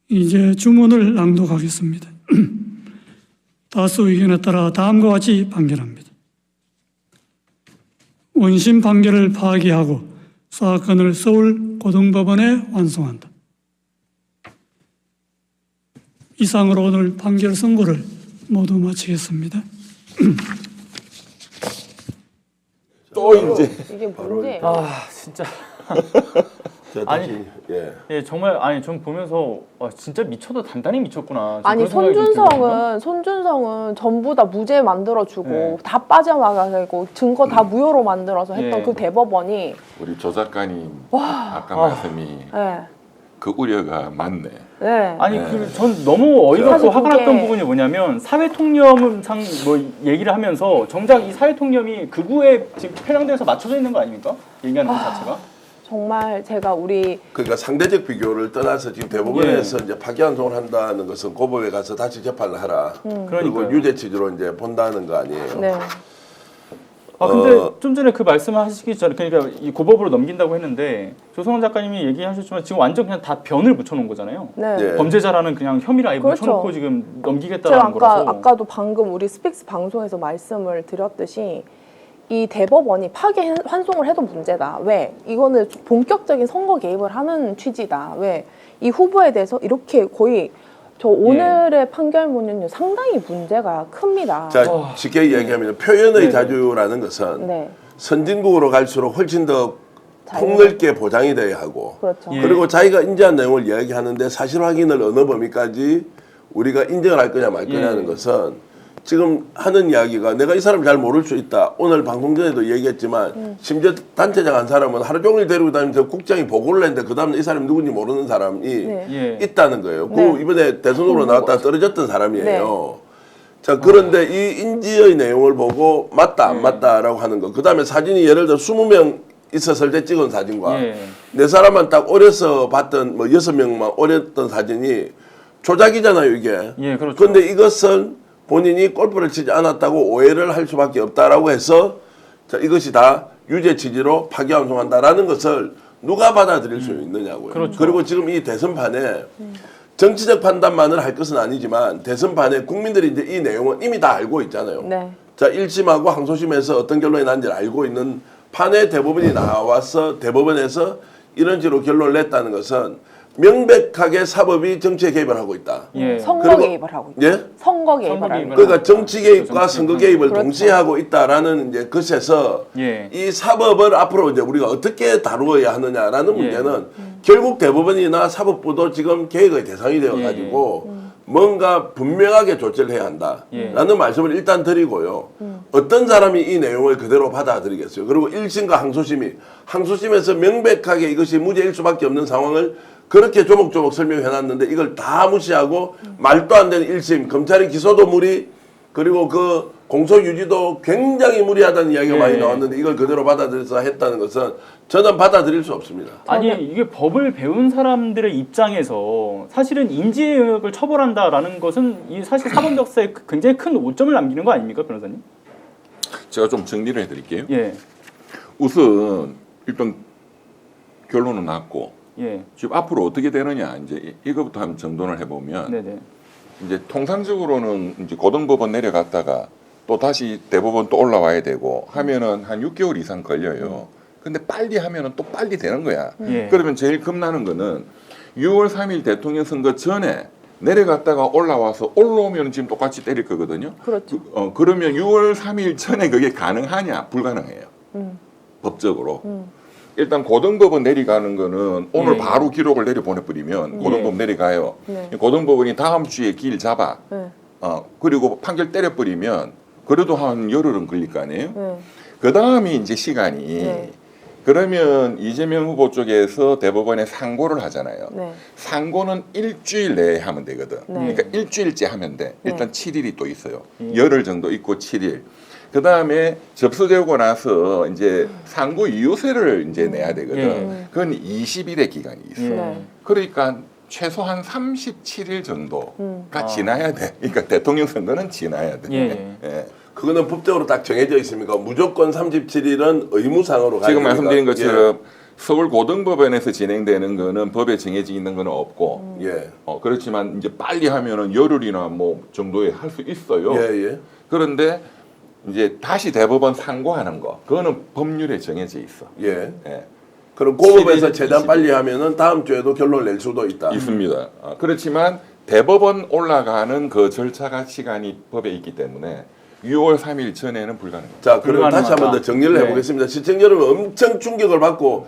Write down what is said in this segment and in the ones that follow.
이제 주문을 낭독하겠습니다. 다수 의견에 따라 다음과 같이 판결합니다. 원심 판결을 파기하고 사건을 서울고등법원에 완송한다. 이상으로 오늘 판결 선고를 모두 마치겠습니다. 또 이제 이게 뭔지. 진짜 자, 아니, 다시, 예. 예 정말 아니 좀 보면서 진짜 미쳐도 단단히 미쳤구나. 아니 그런 생각이 들거든요. 손준성은 전부 다 무죄 만들어주고 네. 다 빠져나가고 증거 다 무효로 만들어서 했던 예. 그 대법원이 우리 조 작가님 아까 말씀이 네. 그 우려가 맞네. 네. 아니 전 너무 어이가 없고 사실 화가 그게- 났던 부분이 뭐냐면 사회통념상 뭐 얘기를 하면서 정작 이 사회통념이 극우에 지금 편향돼서 맞춰져 있는 거 아닙니까? 얘기하는 그 자체가. 정말 제가 우리 그러니까 상대적 비교를 떠나서 지금 대법원에서 이제 파기환송을 한다는 것은 고법에 가서 다시 재판을 하라. 그리고 그러니까요. 유죄 취지로 이제 본다는 거 아니에요. 네. 근데 좀 전에 그 말씀을 하시기 전에 그러니까 이 고법으로 넘긴다고 했는데 조성원 작가님이 얘기하셨지만 지금 완전 그냥 다 변을 붙여놓은 거잖아요. 네. 예. 범죄자라는 그냥 혐의를 아예 그렇죠. 붙여놓고 지금 제가 넘기겠다는 거라서. 아까도 방금 우리 스픽스 방송에서 말씀을 드렸듯이 이 대법원이 파기 환송을 해도 문제다. 왜? 이거는 본격적인 선거 개입을 하는 취지다. 왜? 이 후보에 대해서 이렇게 거의 저 오늘의 판결문은 상당히 문제가 큽니다. 자, 쉽게 이야기하면 표현의 네. 자유라는 것은 네. 선진국으로 갈수록 훨씬 더 자유. 폭넓게 보장이 돼야 하고 그렇죠. 예. 그리고 자기가 인지한 내용을 이야기하는데 사실 확인을 어느 범위까지 우리가 인정을 할 거냐 말 거냐는 예. 것은 지금 하는 이야기가 내가 이 사람 잘 모를 수 있다. 오늘 방송 전에도 얘기했지만 심지어 단체장 한 사람은 하루 종일 데리고 다니면서 국장이 보고를 했는데 그 다음에 이 사람이 누군지 모르는 사람이 네. 예. 있다는 거예요. 네. 그 이번에 대선 후보로 나왔다가 떨어졌던 사람이에요. 네. 자, 그런데 이 인지의 내용을 보고 맞다 안 맞다라고 하는 거. 그 다음에 사진이 예를 들어 20명 있었을 때 찍은 사진과 예. 네 사람만 딱 어려서 봤던 뭐 6명만 어렸던 사진이 조작이잖아요, 이게. 예, 그렇죠. 근데 이것은 본인이 골프를 치지 않았다고 오해를 할 수밖에 없다라고 해서 자, 이것이 다 유죄 취지로 파기환송한다라는 것을 누가 받아들일 수 있느냐고요. 그렇죠. 그리고 지금 이 대선판에 정치적 판단만을 할 것은 아니지만 대선판에 국민들이 이제 이 내용은 이미 다 알고 있잖아요. 네. 자, 1심하고 항소심에서 어떤 결론이 난지를 알고 있는 판에 대법원이 나와서 대법원에서 이런 식으로 결론을 냈다는 것은 명백하게 사법이 정치에 개입을 하고 있다. 예. 선거 그리고- 개입을 하고 있죠. 예? 선거 개입을 선거 하고 개입을 있죠. 그러니까 정치 개입과 정치 선거 개입을 그렇죠. 동시에 하고 있다라는 이제 것에서 예. 이 사법을 앞으로 이제 우리가 어떻게 다루어야 하느냐라는 예. 문제는 결국 대법원이나 사법부도 지금 개혁의 대상이 되어 가지고 뭔가 분명하게 조치를 해야 한다라는 말씀을 일단 드리고요. 어떤 사람이 이 내용을 그대로 받아들이겠어요. 그리고 1심과 항소심에서 명백하게 이것이 무죄일 수밖에 없는 상황을 그렇게 조목조목 설명해놨는데 이걸 다 무시하고 말도 안 되는 1심 검찰의 기소도 무리 그리고 그 공소 유지도 굉장히 무리하다는 이야기가 예. 많이 나왔는데 이걸 그대로 받아들여서 했다는 것은 저는 받아들일 수 없습니다. 아니 이게 법을 배운 사람들의 입장에서 사실은 인지의 영역을 처벌한다라는 것은 이 사실 사법 역사에 굉장히 큰 오점을 남기는 거 아닙니까, 변호사님? 제가 좀 정리를 해드릴게요. 예, 우선 일단 결론은 났고 예, 지금 앞으로 어떻게 되느냐 이제 이거부터 한번 정돈을 해보면 네네, 이제 통상적으로는 이제 고등법원 내려갔다가 또 다시 대법원 또 올라와야 되고 하면은 한 6개월 이상 걸려요. 근데 빨리 하면은 또 빨리 되는 거야. 예. 그러면 제일 겁나는 거는 6월 3일 대통령 선거 전에 내려갔다가 올라와서 올라오면 지금 똑같이 때릴 거거든요. 그렇죠. 그러면 6월 3일 전에 그게 가능하냐? 불가능해요. 법적으로. 일단 고등법원 내려가는 거는 오늘 예. 바로 기록을 내려보내버리면 고등법원 내려가요. 네. 고등법원이 다음 주에 길 잡아. 네. 그리고 판결 때려버리면 그래도 한 열흘은 걸릴 거 아니에요? 네. 그 다음에 이제 시간이 네. 그러면 이재명 후보 쪽에서 대법원에 상고를 하잖아요. 네. 상고는 일주일 내에 하면 되거든. 네. 그러니까 일주일째 하면 돼. 일단 네. 7일이 또 있어요. 열흘 정도 있고 7일. 그 다음에 접수되고 나서 이제 상고 이유세를 이제 내야 되거든. 예. 그건 20일의 기간이 있어. 네. 그러니까 최소한 37일 정도가 아. 지나야 돼. 그러니까 대통령 선거는 지나야 돼. 예. 예. 그거는 법적으로 딱 정해져 있습니까? 무조건 37일은 의무상으로 가야 지금 됩니까? 말씀드린 것처럼 서울 고등법원에서 진행되는 거는 법에 정해져 있는 거는 없고 예. 그렇지만 이제 빨리 하면은 열흘이나 뭐 정도에 할 수 있어요. 예, 예. 그런데 이제 다시 대법원 상고하는 거 그거는 법률에 정해져 있어. 예. 예. 그럼 고법에서 11일, 최대한 20일. 빨리 하면은 다음 주에도 결론을 낼 수도 있다. 있습니다. 그렇지만 대법원 올라가는 그 절차가 시간이 법에 있기 때문에 6월 3일 전에는 불가능합니다. 자, 그럼 다시 한 번 더 정리를 네. 해보겠습니다. 시청자 여러분 엄청 충격을 받고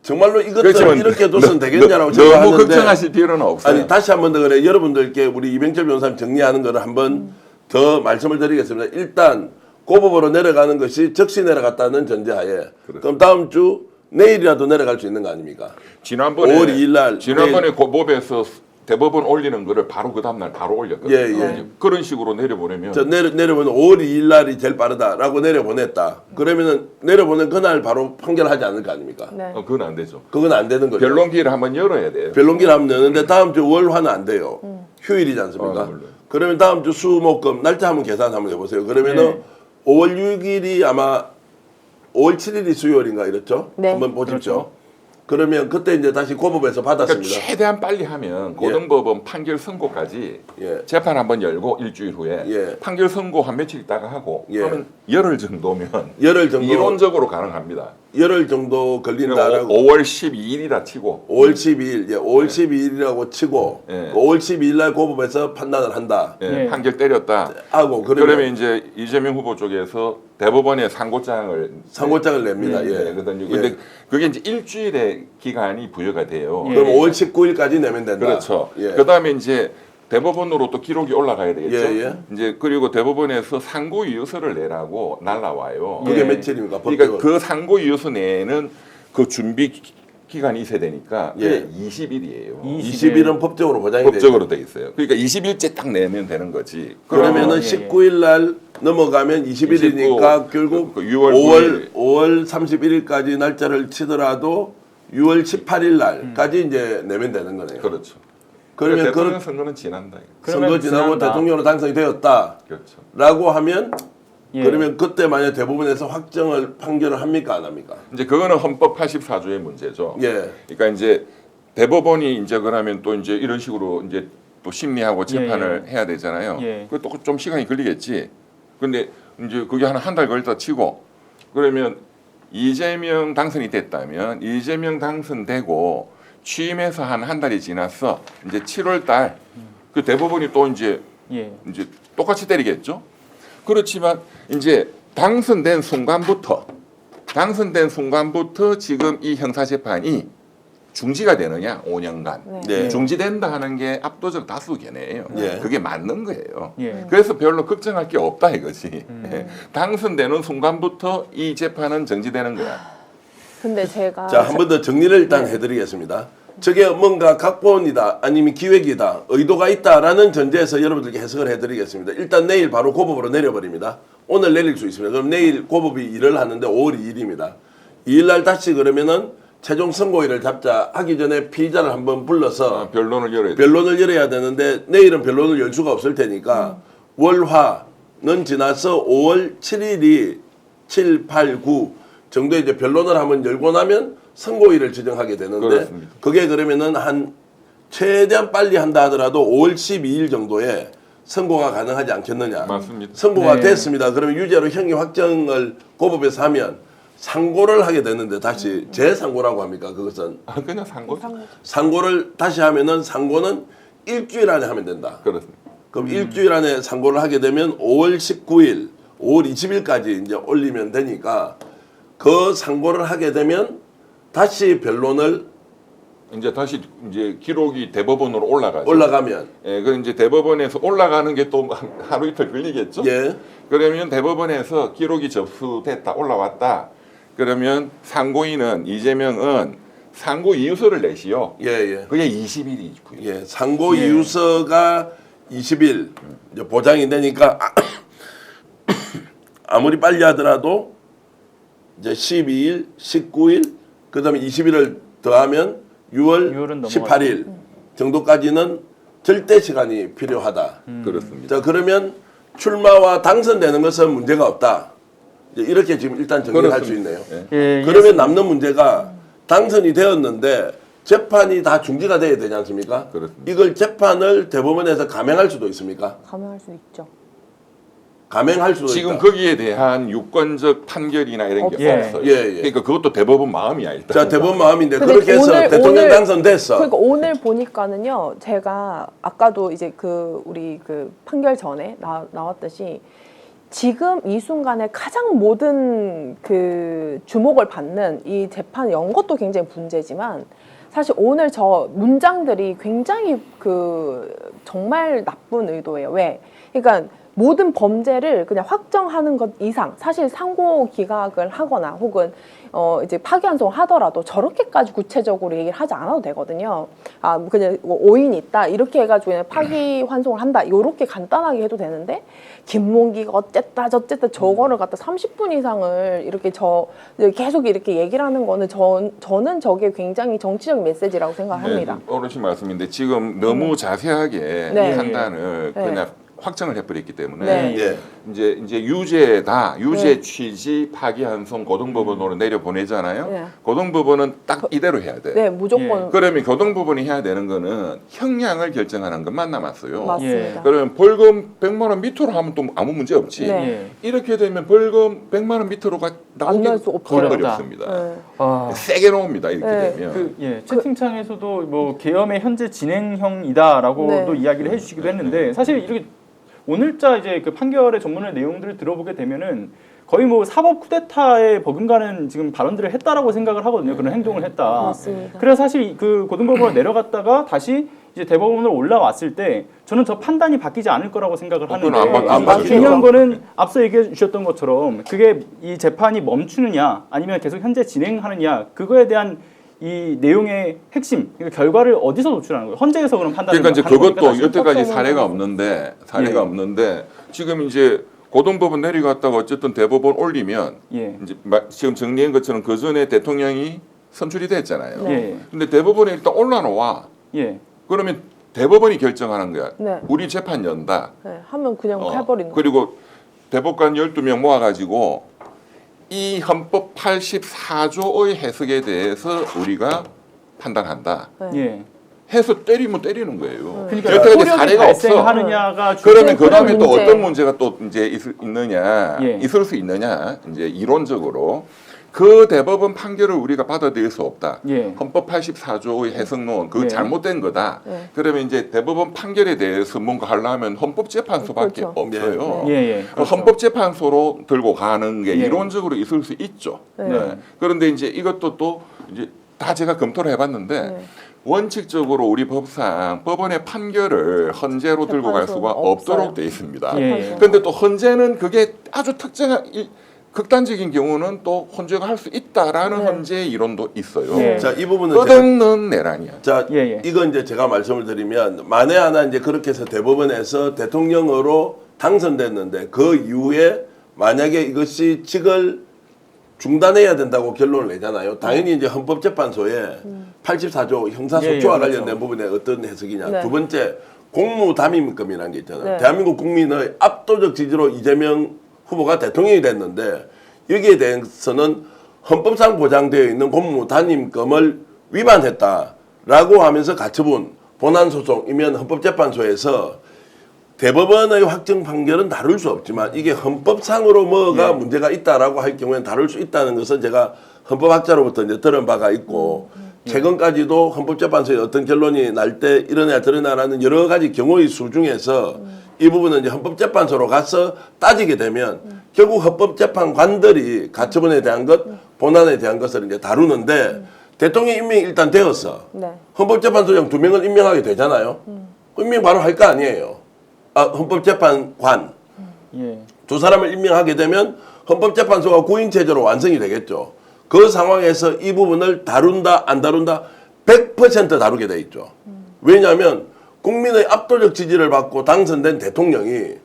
정말로 이것들을 그렇지만 이렇게 둬서는 되겠냐라고 너무 생각하는데 걱정하실 필요는 없어요. 아니 다시 한 번 더 그래 여러분들께 우리 이병철 변호사님 정리하는 거를 한번 더 말씀을 드리겠습니다. 일단 고법으로 내려가는 것이 즉시 내려갔다는 전제하에 그럼 다음 주 내일이라도 내려갈 수 있는 거 아닙니까? 지난번에 5월 2일 날 지난번에 고법에서 대법원 올리는 거를 바로 그 다음 날 바로 올렸거든요. 예, 예. 그런 식으로 내려보내면 저 내려보는 5월 2일 날이 제일 빠르다라고 내려보냈다. 그러면은 내려보낸 그날 바로 판결하지 않을 거 아닙니까? 네. 그건 안 되죠. 그건 안 되는 거죠. 변론기를 한번 열어야 돼요. 변론기를 하면 되는데 다음 주 월화는 안 돼요. 휴일이지 않습니까? 물론. 그러면 다음 주 수, 목, 금 날짜 한번 계산 한번 해보세요. 그러면은 네. 5월 6일이 아마 5월 7일이 수요일인가 이랬죠? 네. 한번 보십시오. 그렇죠. 그러면 그때 이제 다시 고법에서 그러니까 받았습니다. 최대한 빨리 하면 고등법원 판결 선고까지 예. 재판 한번 열고 일주일 후에 예. 판결 선고 한 며칠 있다가 하고 예. 그러면 열흘 정도면 열흘 정도 이론적으로 가능합니다. 열흘 정도 걸린다라고 5월 12일이라 치고 5월 12일, 예, 5월 12일이라고 치고 예. 5월 12일 날 고법에서 판단을 한다 예, 예. 판결 때렸다. 하고 그러면 이제 이재명 후보 쪽에서 대법원에 상고장을 상고장을 냅니다. 예. 거든요. 예. 근데 그게 이제 일주일의 기간이 부여가 돼요. 예. 그럼 5월 19일까지 내면 된다. 그렇죠. 예. 그다음에 이제 대법원으로 또 기록이 올라가야 되겠죠. 예, 예. 이제 그리고 대법원에서 상고 이유서를 내라고 날라와요. 그게 예. 며칠입니까? 그러니까 법적으로? 그 상고 이유서 내에는 그 준비 기간이 있어야 되니까 예. 그게 20일이에요. 20일은 법적으로 보장이 법적으로 되죠. 돼 있어요. 그러니까 20일째 딱 내면 되는 거지. 그러면은 예, 예. 19일 날 넘어가면 20일이니까 29, 결국 그 6월 5월 31일까지 날짜를 치더라도 6월 18일 날까지 이제 내면 되는 거네요. 그렇죠. 그러면 대통령 그 선거는 지난다. 그러면 선거 지나고 지난다. 대통령으로 당선이 되었다라고 그렇죠. 하면 예. 그러면 그때 만약 대법원에서 확정을 판결을 합니까 안 합니까? 이제 그거는 헌법 84조의 문제죠. 예. 그러니까 이제 대법원이 이제 그러면 또 이제 이런 식으로 이제 또 심리하고 재판을 해야 되잖아요. 예. 그것도 좀 시간이 걸리겠지. 근데 이제 그게 한 달 걸렸다 치고 그러면 이재명 당선이 됐다면 이재명 당선되고 취임해서 한 달이 지났어. 이제 7월 달 그 대법원이 또 이제 예. 똑같이 때리겠죠. 그렇지만 이제 당선된 순간부터 지금 이 형사 재판이 중지가 되느냐 5년간 네. 중지된다 하는 게 압도적 다수 견해예요. 예. 그게 맞는 거예요. 예. 그래서 별로 걱정할 게 없다 이거지. 예. 당선되는 순간부터 이 재판은 정지되는 거야. 근데 제가 자, 한 번 더 정리를 일단 해드리겠습니다. 저게 뭔가 각본이다, 아니면 기획이다, 의도가 있다라는 전제에서 여러분들께 해석을 해드리겠습니다. 일단 내일 바로 고법으로 내려버립니다. 오늘 내릴 수 있습니다. 그럼 내일 고법이 일을 하는데 5월 2일입니다. 2일 날 다시 그러면은 최종 선고일을 잡자 하기 전에 피의자를 한번 불러서 변론을 열어야 돼. 변론을 열어야 되는데 내일은 변론을 열 수가 없을 테니까 월화는 지나서 5월 7일이 7, 8, 9 정도에 이제 변론을 한번 열고 나면 선고일을 지정하게 되는데 그렇습니다. 그게 그러면은 한 최대한 빨리 한다 하더라도 5월 12일 정도에 선고가 가능하지 않겠느냐. 맞습니다. 선고가 네. 됐습니다. 그러면 유죄로 형이 확정을 고법에서 하면 상고를 하게 되는데 다시 재상고라고 합니까? 그것은 그냥 상고. 상고를 다시 하면은 상고는 일주일 안에 하면 된다. 그렇습니다. 그럼 일주일 안에 상고를 하게 되면 5월 19일, 5월 20일까지 이제 올리면 되니까 그 상고를 하게 되면 다시 변론을 이제 다시 이제 기록이 대법원으로 올라가죠. 올라가면 예, 그 이제 대법원에서 올라가는 게 또 하루 이틀 걸리겠죠. 예. 그러면 대법원에서 기록이 접수됐다 올라왔다. 그러면 상고인은 이재명은 상고 이유서를 내시오. 예, 예. 그게 20일이고요. 예. 상고 이유서가 20일 이제 보장이 되니까 아무리 빨리 하더라도 이제 12일, 19일, 그다음에 20일을 더하면 6월 6월은 18일 정도까지는 절대 시간이 필요하다. 그렇습니다. 자, 그러면 출마와 당선되는 것은 문제가 없다. 이제 이렇게 지금 일단 정리할 수 있네요. 예. 예, 그러면 남는 문제가 당선이 되었는데 재판이 다 중지가 돼야 되지 않습니까? 그렇습니다. 이걸 재판을 대법원에서 감행할 수도 있습니까? 감행할 수 있죠. 감행할 수도 지금 있다. 거기에 대한 유권적 판결이나 이런 게 없어요. 없어요. 예, 예. 그러니까 그것도 대법원 마음이야 일단. 자, 대법원 마음인데 근데 그렇게 해서 대통령 당선됐어. 그러니까 오늘 보니까는요, 제가 아까도 이제 우리 판결 전에 나왔듯이 지금 이 순간에 가장 모든 주목을 받는 이 재판 연것도 굉장히 문제지만 사실 오늘 저 문장들이 굉장히 정말 나쁜 의도예요. 왜? 그러니까 모든 범죄를 그냥 확정하는 것 이상 사실 상고 기각을 하거나 혹은 이제 파기환송 하더라도 저렇게까지 구체적으로 얘기를 하지 않아도 되거든요. 아, 그냥 오인 있다 이렇게 해가지고 그냥 파기환송을 한다 이렇게 간단하게 해도 되는데 김문기가 어쨌다 저쨌다 저거를 갖다 30분 이상을 이렇게 계속 이렇게 얘기를 하는 거는 저는 저게 굉장히 정치적 메시지라고 생각합니다. 네, 어르신 말씀인데 지금 너무 자세하게 네. 판단을 네. 그냥 확정을 해버렸기 때문에 네. 예. 이제 유죄다 유죄 네. 취지 파기환송 고등법원으로 내려 보내잖아요. 네. 고등법원은 딱 이대로 해야 돼. 네, 무조건 그러면 고등법원이 해야 되는 거는 형량을 결정하는 것만 남았어요. 맞습니다. 그러면 벌금 100만 원 밑으로 하면 또 아무 문제 없지. 네. 이렇게 되면 벌금 100만 원 밑으로가 나오기 나올 수 없죠. 거의 어렵다. 어렵습니다. 네. 아. 세게 놓습니다. 이렇게 네. 되면. 채팅창에서도 뭐 계엄의 현재 진행형이다라고도 네. 이야기를 해주시기도 했는데 사실 이렇게 오늘자 이제 판결의 전문의 내용들을 들어보게 되면은 거의 뭐 사법 쿠데타에 버금가는 지금 발언들을 했다라고 생각을 하거든요. 그런 행동을 했다. 맞습니다. 그래서 사실 고등법원으로 내려갔다가 다시 이제 대법원으로 올라왔을 때 저는 저 판단이 바뀌지 않을 거라고 생각을 그건 하는데 안 바뀌죠. 중요한 거는 앞서 얘기해 주셨던 것처럼 그게 이 재판이 멈추느냐 아니면 계속 현재 진행하느냐 그거에 대한 이 내용의 핵심, 그러니까 결과를 어디서 노출하는 거예요? 헌재에서 그런 판단을 그러니까 이제 하는 겁니까, 그것도 다시? 여태까지 사례가 없는데 지금 이제 고등법원 내려갔다가 어쨌든 대법원 올리면 예. 이제 지금 정리한 것처럼 그 전에 대통령이 선출이 됐잖아요. 네. 예. 근데 대법원에 일단 올라놓아. 예. 그러면 대법원이 결정하는 거야. 네. 우리 재판 연다. 네, 하면 그냥 해버리는 거예요. 그리고 대법관 12명 모아가지고 이 헌법 84조의 해석에 대해서 우리가 판단한다. 네. 예. 해서 때리면 때리는 거예요. 그러니까 여태까지 효력이 사례가 없어. 발생하느냐가 그러면 그 다음에 그런 또 문제. 어떤 문제가 또 이제 있느냐, 예. 있을 수 있느냐, 이제 이론적으로 그 대법원 판결을 우리가 받아들일 수 없다. 예. 헌법 84조의 해석론 그거 예. 잘못된 거다. 네. 그러면 이제 대법원 판결에 대해서 뭔가 하려면 헌법재판소밖에 그렇죠. 없어요. 예, 예. 그렇죠. 헌법재판소로 들고 가는 게 예. 이론적으로 있을 수 있죠. 네. 그런데 이제 이것도 또 이제 다 제가 검토를 해봤는데. 네. 원칙적으로 우리 법상 법원의 판결을 헌재로 들고 갈 수가 재판소 없도록 없어요. 돼 있습니다. 예. 그런데 또 헌재는 그게 아주 특정한 극단적인 경우는 또 헌재가 할 수 있다라는 네. 헌재 이론도 있어요. 예. 자, 이 부분은 제가 끝없는 내란이야. 자, 예, 예. 이건 이제 제가 말씀을 드리면 만에 하나 이제 그렇게 해서 대법원에서 대통령으로 당선됐는데 그 이후에 만약에 이것이 직을 중단해야 된다고 결론을 내잖아요. 당연히 이제 헌법재판소에 84조 형사소추와 예, 예, 관련된 그렇죠. 부분에 어떤 해석이냐. 네. 두 번째, 공무담임금이라는 게 있잖아요. 네. 대한민국 국민의 압도적 지지로 이재명 후보가 대통령이 됐는데 여기에 대해서는 헌법상 보장되어 있는 공무담임금을 위반했다라고 하면서 가처분, 본안소송이면 헌법재판소에서 대법원의 확정 판결은 다룰 수 없지만 이게 헌법상으로 뭐가 문제가 있다라고 할 경우에는 다룰 수 있다는 것은 제가 헌법학자로부터 이제 들은 바가 있고 최근까지도 헌법재판소에 어떤 결론이 날 때 이러냐 저러냐라는 여러 가지 경우의 수 중에서 이 부분은 이제 헌법재판소로 가서 따지게 되면 결국 헌법재판관들이 가처분에 대한 것, 본안에 대한 것을 이제 다루는데 대통령 임명이 일단 되었어. 네. 헌법재판소장 2명을 임명하게 되잖아요. 임명 바로 할 거 아니에요. 헌법재판관 예. 두 사람을 임명하게 되면 헌법재판소가 구인체제로 완성이 되겠죠. 그 상황에서 이 부분을 다룬다 안 다룬다 100% 다루게 돼 있죠. 왜냐하면 국민의 압도적 지지를 받고 당선된 대통령이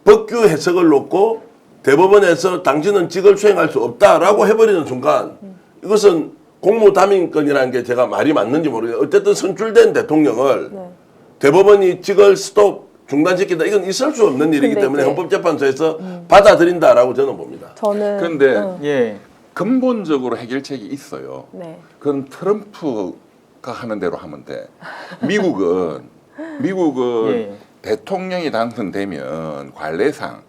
법규 해석을 놓고 대법원에서 당신은 직을 수행할 수 없다라고 해버리는 순간 이것은 공무담임권이라는 게 제가 말이 맞는지 모르겠어요. 어쨌든 선출된 대통령을 네. 대법원이 직을 스톱 중단시킨다. 이건 있을 수 없는 일이기 근데 때문에 이제- 헌법재판소에서 받아들인다라고 저는 봅니다. 저는 근데 응. 예. 근본적으로 해결책이 있어요. 네. 그건 트럼프가 하는 대로 하면 돼. 미국은 예. 대통령이 당선되면 관례상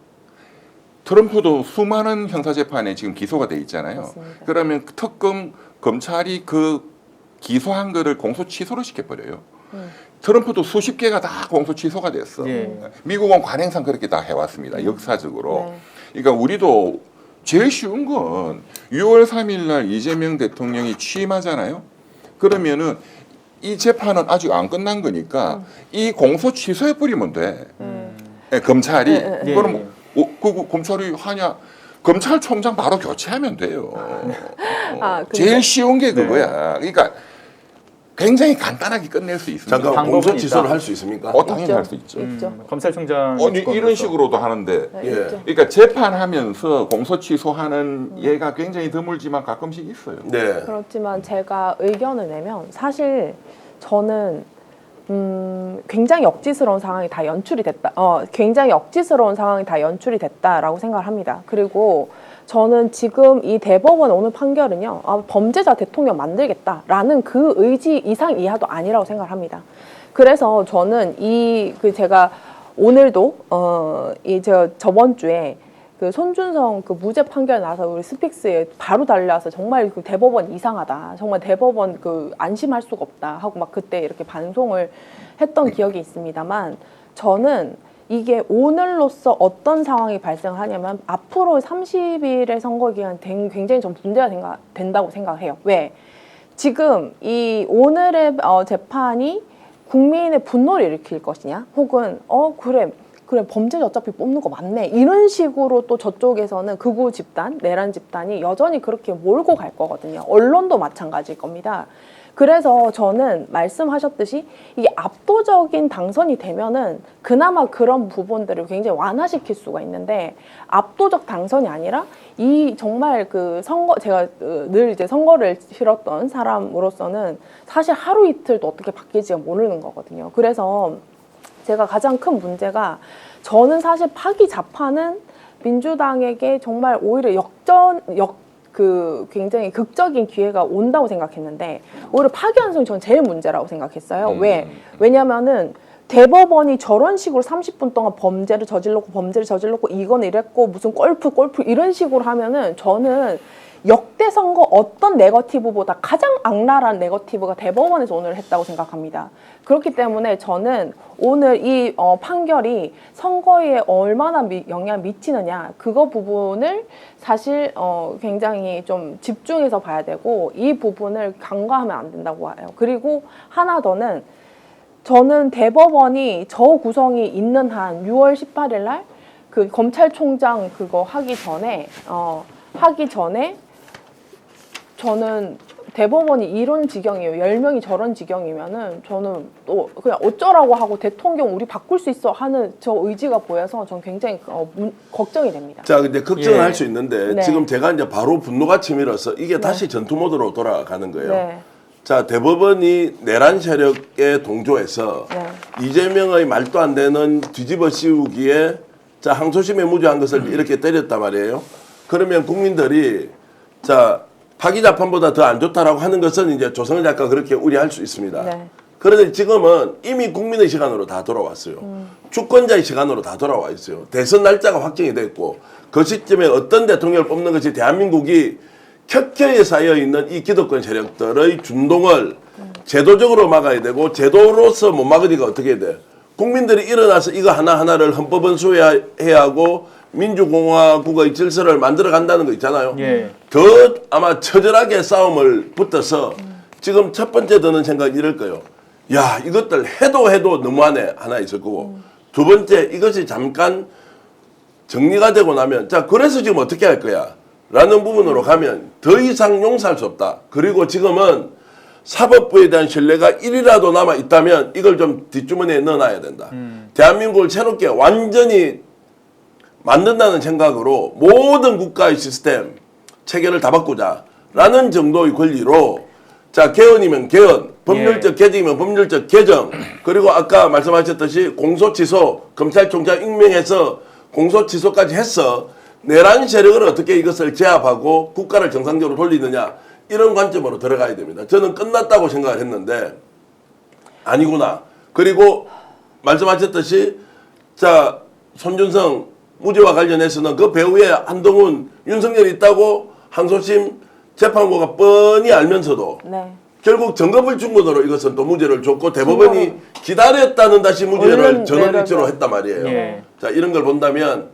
트럼프도 수많은 형사재판에 지금 기소가 돼 있잖아요. 맞습니다. 그러면 특검 검찰이 그 기소한 거를 공소 취소를 시켜버려요. 트럼프도 수십 개가 다 공소 취소가 됐어. 예. 미국은 관행상 그렇게 다 해왔습니다. 역사적으로. 네. 그러니까 우리도 제일 쉬운 건 6월 3일 날 이재명 대통령이 취임하잖아요. 그러면은 이 재판은 아직 안 끝난 거니까 이 공소 취소해 버리면 돼. 예, 검찰이. 예. 그럼 그 검찰이 하냐? 검찰총장 바로 교체하면 돼요. 아, 근데- 제일 쉬운 게 그거야. 그러니까 굉장히 간단하게 끝낼 수 있습니다. 잠깐 방법은 공소 취소를 있다. 할 수 있습니까? 당연히 있죠. 할 수 있죠. 있죠. 검찰총장 아니 이런 식으로도 하는데 네, 예. 있죠. 그러니까 재판하면서 공소 취소하는 예가 굉장히 드물지만 가끔씩 있어요. 네. 그렇지만 제가 의견을 내면 사실 저는 굉장히 억지스러운 상황이 다 연출이 됐다. 굉장히 억지스러운 상황이 다 연출이 됐다라고 생각을 합니다. 그리고 저는 지금 이 대법원 오늘 판결은요, 범죄자 대통령 만들겠다라는 그 의지 이상 이하도 아니라고 생각을 합니다. 그래서 저는 제가 오늘도 제가 저번 주에 그 손준성 그 무죄 판결 나서 우리 스픽스에 바로 달려와서 정말 그 대법원 이상하다. 정말 대법원 그 안심할 수가 없다 하고 막 그때 이렇게 반송을 했던 기억이 있습니다만 저는 이게 오늘로써 어떤 상황이 발생하냐면 앞으로 30일의 선거 기간 굉장히 좀 문제가 된다고 생각해요. 왜? 지금 이 오늘의 재판이 국민의 분노를 일으킬 것이냐? 혹은 그래 범죄자 어차피 뽑는 거 맞네 이런 식으로 또 저쪽에서는 극우 집단, 내란 집단이 여전히 그렇게 몰고 갈 거거든요. 언론도 마찬가지일 겁니다. 그래서 저는 말씀하셨듯이 이게 압도적인 당선이 되면은 그나마 그런 부분들을 굉장히 완화시킬 수가 있는데 압도적 당선이 아니라 이 정말 그 선거 제가 늘 이제 선거를 치렀던 사람으로서는 사실 하루 이틀도 어떻게 바뀔지 모르는 거거든요. 그래서 제가 가장 큰 문제가 저는 사실 파기 자파는 민주당에게 정말 오히려 굉장히 극적인 기회가 온다고 생각했는데 오히려 파기 환송이 저는 제일 문제라고 생각했어요. 왜? 왜냐면은 대법원이 저런 식으로 30분 동안 범죄를 저질렀고 이건 이랬고 무슨 골프 이런 식으로 하면은 저는 역대 선거 어떤 네거티브보다 가장 악랄한 네거티브가 대법원에서 오늘 했다고 생각합니다. 그렇기 때문에 저는 오늘 이 판결이 선거에 얼마나 영향을 미치느냐 그거 부분을 사실 굉장히 좀 집중해서 봐야 되고 이 부분을 간과하면 안 된다고 해요. 그리고 하나 더는 저는 대법원이 저 구성이 있는 한 6월 18일 날 그 검찰총장 그거 하기 전에 저는 대법원이 이런 지경이에요. 10명이 저런 지경이면은 저는 또 그냥 어쩌라고 하고 대통령 우리 바꿀 수 있어 하는 저 의지가 보여서 저는 굉장히 걱정이 됩니다. 자, 근데 걱정을 예. 할 수 있는데 네. 지금 제가 이제 바로 분노가 치밀어서 이게 다시 전투 모드로 돌아가는 거예요. 네. 자, 대법원이 내란 세력에 동조해서 네. 이재명의 말도 안 되는 뒤집어 씌우기에 자, 항소심에 무죄한 것을 이렇게 때렸단 말이에요. 그러면 국민들이 자, 파기 재판보다 더 안 좋다라고 하는 것은 이제 조성은 작가 그렇게 우려할 수 있습니다. 네. 그런데 지금은 이미 국민의 시간으로 다 돌아왔어요. 주권자의 시간으로 다 돌아와 있어요. 대선 날짜가 확정이 됐고 그 시점에 어떤 대통령을 뽑는 것이 대한민국이 켜켜이 쌓여 있는 이 기득권 세력들의 준동을 제도적으로 막아야 되고 제도로서 못 막으니까 어떻게 해야 돼? 국민들이 일어나서 이거 하나하나를 헌법은 수호해야 하고 민주공화국의 질서를 만들어 간다는 거 있잖아요. 예. 더 아마 처절하게 싸움을 붙어서 지금 첫 번째 드는 생각이 이럴 거예요. 야, 이것들 해도 너무하네 하나 있을 거고 두 번째 이것이 잠깐 정리가 되고 나면 자 그래서 지금 어떻게 할 거야 라는 부분으로 가면 더 이상 용서할 수 없다. 그리고 지금은 사법부에 대한 신뢰가 1이라도 남아 있다면 이걸 좀 뒷주머니에 넣어놔야 된다. 대한민국을 새롭게 완전히 만든다는 생각으로 모든 국가의 시스템 체계를 다 바꾸자라는 정도의 권리로 자 개헌이면 개헌, 법률적 개정이면 법률적 개정 그리고 아까 말씀하셨듯이 공소취소 검찰총장 임명해서 공소취소까지 했어 내란 세력을 어떻게 이것을 제압하고 국가를 정상적으로 돌리느냐 이런 관점으로 들어가야 됩니다. 저는 끝났다고 생각을 했는데 아니구나. 그리고 말씀하셨듯이 자 손준성 무죄와 관련해서는 그 배후에 한동훈, 윤석열이 있다고 항소심 재판부가 뻔히 알면서도 네. 결국 증거불충분으로 이것은 또 무죄를 줬고 대법원이 기다렸다는 다시 무죄를 얼른 전원일치로 내려줘. 했단 말이에요. 예. 자 이런 걸 본다면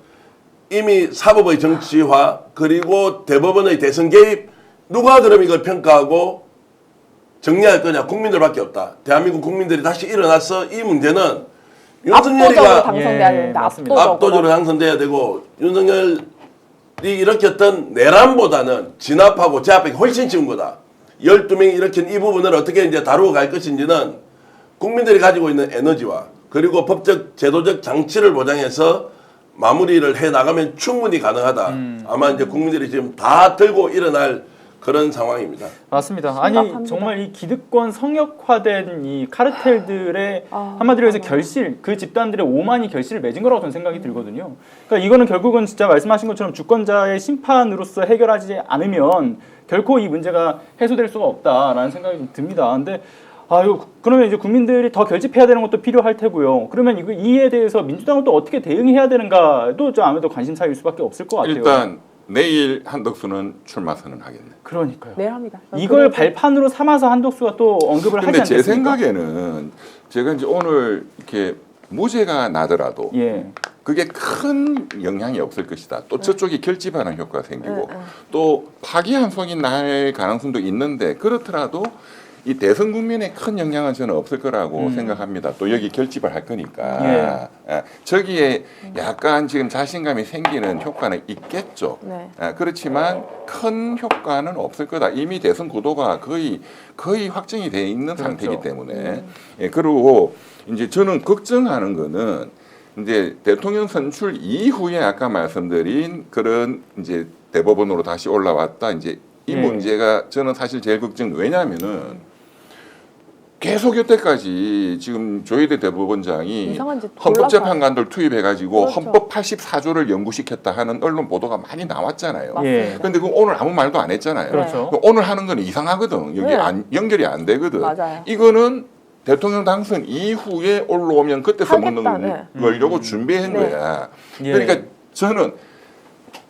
이미 사법의 정치화 그리고 대법원의 대선 개입 누가 그럼 이걸 평가하고 정리할 거냐 국민들밖에 없다. 대한민국 국민들이 다시 일어나서 이 문제는 압도적으로 윤석열이가 당선돼야 된다. 맞습니다. 압도적으로 당선돼야 되고 윤석열이 일으켰던 내란보다는 진압하고 제압하기 훨씬 쉬운 거다. 12명이 일으킨 이 부분을 어떻게 이제 다루어 갈 것인지는 국민들이 가지고 있는 에너지와 그리고 법적 제도적 장치를 보장해서 마무리를 해 나가면 충분히 가능하다. 아마 이제 국민들이 지금 다 들고 일어날 그런 상황입니다. 맞습니다. 아니 심각합니다. 정말 이 기득권 성역화된 이 카르텔들의 한마디로 해서 결실, 그 집단들의 오만이 결실을 맺은 거라고 저는 생각이 들거든요. 그러니까 이거는 결국은 진짜 말씀하신 것처럼 주권자의 심판으로서 해결하지 않으면 결코 이 문제가 해소될 수가 없다라는 생각이 좀 듭니다. 근데 그러면 이제 국민들이 더 결집해야 되는 것도 필요할 테고요. 그러면 이에 대해서 민주당은 또 어떻게 대응해야 되는가도 좀 아무래도 관심사일 수밖에 없을 것 같아요. 일단 내일 한덕수는 출마 선언하겠네. 그러니까요. 내일 합니다. 이걸 발판으로 삼아서 한덕수가 또 언급을 하지 근데 않겠습니까? 제 생각에는 제가 이제 오늘 이렇게 무죄가 나더라도 예. 그게 큰 영향이 없을 것이다. 또 저쪽이 결집하는 효과가 생기고 또 파기환송이 날 가능성도 있는데 그렇더라도 이 대선 국면에 큰 영향은 저는 없을 거라고 생각합니다. 또 여기 결집을 할 거니까 저기에 약간 지금 자신감이 생기는 효과는 있겠죠. 네. 그렇지만 큰 효과는 없을 거다. 이미 대선 구도가 거의 확정이 돼 있는 그렇죠. 상태이기 때문에 그리고 이제 저는 걱정하는 거는 이제 대통령 선출 이후에 아까 말씀드린 그런 이제 대법원으로 다시 올라왔다 이제 이 문제가 저는 사실 제일 걱정. 왜냐하면은 계속 여태까지 지금 조희대 대법원장이 이상한 짓 헌법재판관들 투입해가지고 그렇죠. 헌법 84조를 연구시켰다 하는 언론 보도가 많이 나왔잖아요. 맞습니다. 예. 그런데 그 오늘 아무 말도 안 했잖아요. 그렇죠. 오늘 하는 건 이상하거든. 여기 네. 연결이 안 되거든. 맞아요. 이거는 대통령 당선 이후에 올라오면 그때서 하겠다, 먹는 걸려고 준비한 네. 거야. 예. 그러니까 저는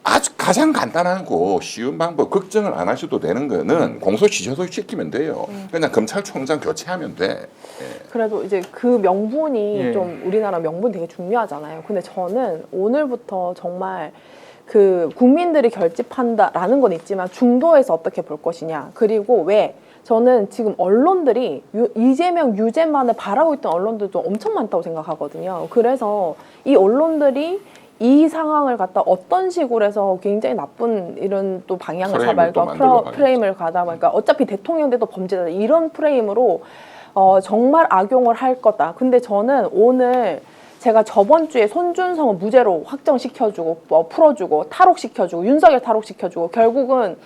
아주 가장 간단하고 쉬운 방법, 걱정을 안 하셔도 되는 거는 공소시효도 시키면 돼요. 그냥 검찰총장 교체하면 돼. 그래도 이제 그 명분이 예. 좀 우리나라 명분 되게 중요하잖아요. 근데 저는 오늘부터 정말 그 국민들이 결집한다라는 건 있지만 중도에서 어떻게 볼 것이냐. 그리고 왜 저는 지금 언론들이 이재명 유죄만을 바라고 있던 언론들도 엄청 많다고 생각하거든요. 그래서 이 언론들이 이 상황을 갖다 어떤 식으로 해서 굉장히 나쁜 이런 또 방향을 프레임을 또 만들러 잡아서 프레임을 가다 보니까 어차피 대통령대도 범죄자 이런 프레임으로 정말 악용을 할 거다. 근데 저는 오늘 제가 저번 주에 손준성은 무죄로 확정시켜주고 풀어주고 탈옥시켜주고 윤석열 탈옥시켜주고 결국은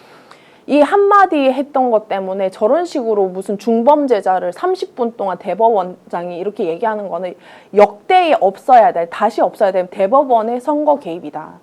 이 한마디 했던 것 때문에 저런 식으로 무슨 중범죄자를 30분 동안 대법원장이 이렇게 얘기하는 거는 역대에 없어야 될, 다시 없어야 될 대법원의 선거 개입이다.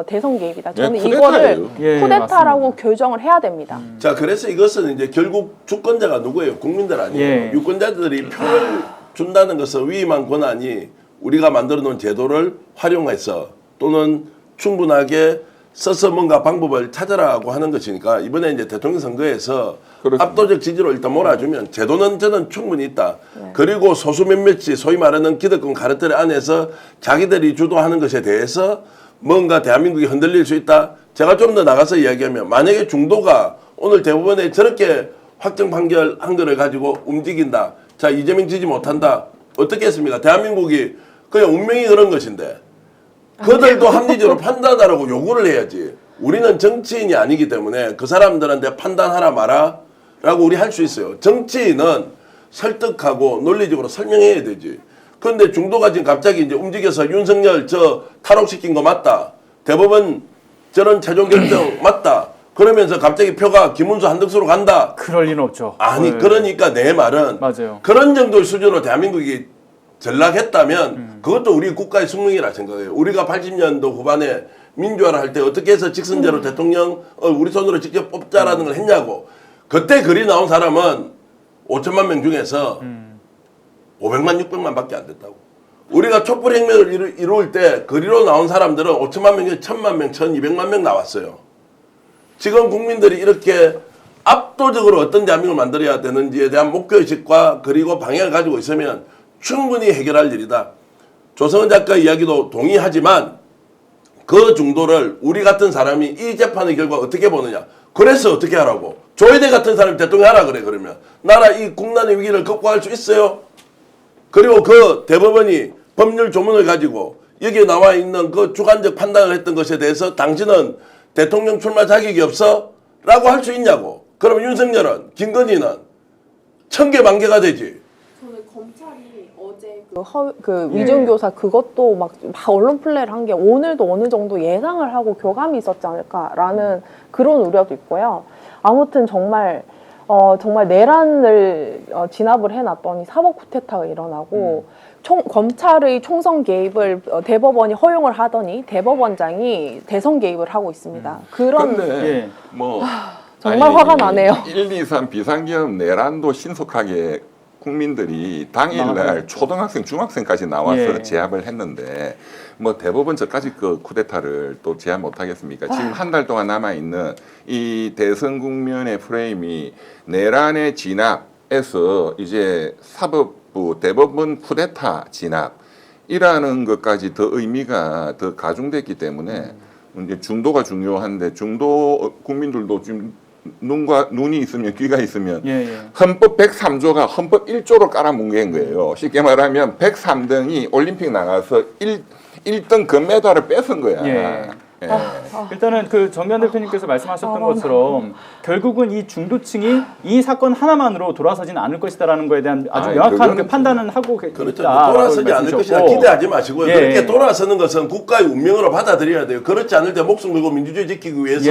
대선 개입이다. 저는 이거를 쿠데타예요. 쿠데타라고 맞습니다. 교정을 해야 됩니다. 자 그래서 이것은 이제 결국 주권자가 누구예요? 국민들 아니에요. 예. 유권자들이 표를 준다는 것은 위임한 권한이 우리가 만들어 놓은 제도를 활용해서 또는 충분하게 써서 뭔가 방법을 찾아라고 하는 것이니까 이번에 이제 대통령 선거에서 그렇습니다. 압도적 지지로 일단 몰아주면 제도는 저는 충분히 있다. 그리고 소수 몇몇이 소위 말하는 기득권 카르텔 안에서 자기들이 주도하는 것에 대해서 뭔가 대한민국이 흔들릴 수 있다. 제가 좀 더 나가서 이야기하면 만약에 중도가 오늘 대법원에 저렇게 확정 판결한 거를 가지고 움직인다. 자 이재명 지지 못한다. 어떻게 했습니까? 대한민국이 그냥 운명이 그런 것인데 그들도 합리적으로 판단하라고 요구를 해야지. 우리는 정치인이 아니기 때문에 그 사람들한테 판단하라 마라 라고 우리 할 수 있어요. 정치인은 설득하고 논리적으로 설명해야 되지. 그런데 중도가 지금 갑자기 이제 움직여서 윤석열 저 탈옥시킨 거 맞다. 대법원 저런 최종 결정 맞다. 그러면서 갑자기 표가 김문수 한덕수로 간다. 그럴 리는 없죠. 아니 네. 그러니까 내 말은 맞아요. 그런 정도의 수준으로 대한민국이 전락했다면 그것도 우리 국가의 숙명이라 생각해요. 우리가 80년도 후반에 민주화를 할 때 어떻게 해서 직선제로 대통령 우리 손으로 직접 뽑자라는 걸 했냐고. 그때 글이 나온 사람은 5천만 명 중에서 500만 600만 밖에 안 됐다고. 우리가 촛불혁명을 이루을 때 거리로 나온 사람들은 5천만 명 중에 1000만 명, 1200만 명 나왔어요. 지금 국민들이 이렇게 압도적으로 어떤 대한민국을 만들어야 되는지에 대한 목표의식과 그리고 방향을 가지고 있으면 충분히 해결할 일이다. 조성은 작가 이야기도 동의하지만 그 중도를 우리 같은 사람이 이 재판의 결과 어떻게 보느냐. 그래서 어떻게 하라고. 조혜대 같은 사람이 대통령 하라 그래. 그러면 나라 이 국난의 위기를 극복할 수 있어요? 그리고 그 대법원이 법률 조문을 가지고 여기에 나와 있는 그 주관적 판단을 했던 것에 대해서 당신은 대통령 출마 자격이 없어? 라고 할 수 있냐고. 그럼 윤석열은, 김건희는 천개 만개가 되지. 저는 검찰이 어제 그 위증교사 그것도 막 언론 플레이를 한 게 오늘도 어느 정도 예상을 하고 교감이 있었지 않을까라는 그런 우려도 있고요. 아무튼 정말 내란을 진압을 해놨더니 사법 쿠데타가 일어나고 검찰의 총선 개입을 대법원이 허용을 하더니 대법원장이 대선 개입을 하고 있습니다. 그런 근데 뭐 정말 화가 나네요. 1, 2, 3 비상계엄 내란도 신속하게 국민들이 당일날 초등학생, 중학생까지 나와서 제압을 했는데 뭐 대법원 저까지 그 쿠데타를 또 제압 못하겠습니까? 지금 한 달 동안 남아있는 이 대선 국면의 프레임이 내란의 진압에서 이제 사법부 대법원 쿠데타 진압이라는 것까지 더 의미가 더 가중됐기 때문에 이제 중도가 중요한데 중도 국민들도 지금 눈이 있으면 귀가 있으면 헌법 103조가 헌법 1조로 깔아뭉갠 거예요. 쉽게 말하면 103등이 올림픽 나가서 1등 금메달을 뺏은 거야. 일단은 그 정면 대표님께서 말씀하셨던 것처럼 결국은 이 중도층이 이 사건 하나만으로 돌아서진 않을 것이다라는 거에 대한 아주 명확한 그 판단은 하고 그렇죠. 있다. 돌아서지 않을 것이다. 기대하지 마시고요. 그렇게 돌아서는 것은 국가의 운명으로 받아들여야 돼요. 그렇지 않을 때 목숨 걸고 민주주의 지키기 위해서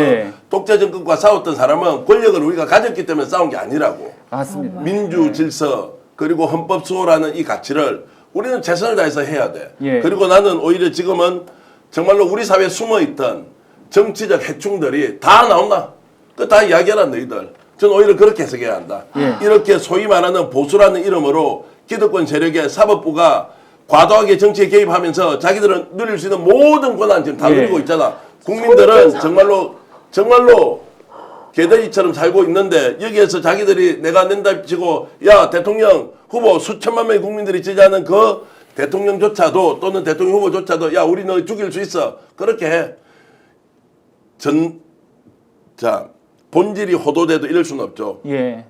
독재 정권과 싸웠던 사람은 권력을 우리가 가졌기 때문에 싸운 게 아니라고. 맞습니다. 민주 질서 그리고 헌법 수호라는 이 가치를 우리는 최선을 다해서 해야 돼. 그리고 나는 오히려 지금은 정말로 우리 사회에 숨어있던 정치적 해충들이 다 나온다. 그 다 이야기하라 너희들. 저는 오히려 그렇게 해석해야 한다. 이렇게 소위 말하는 보수라는 이름으로 기득권 세력의 사법부가 과도하게 정치에 개입하면서 자기들은 누릴 수 있는 모든 권한 지금 다 누리고 있잖아. 국민들은 정말로 개돼지처럼 살고 있는데 여기에서 자기들이 내가 낸다 치고 야 대통령 후보 수천만 명의 국민들이 지지하는 그 대통령조차도 또는 대통령 후보조차도 야 우리 너 죽일 수 있어 그렇게 해. 본질이 호도돼도 이럴 수는 없죠.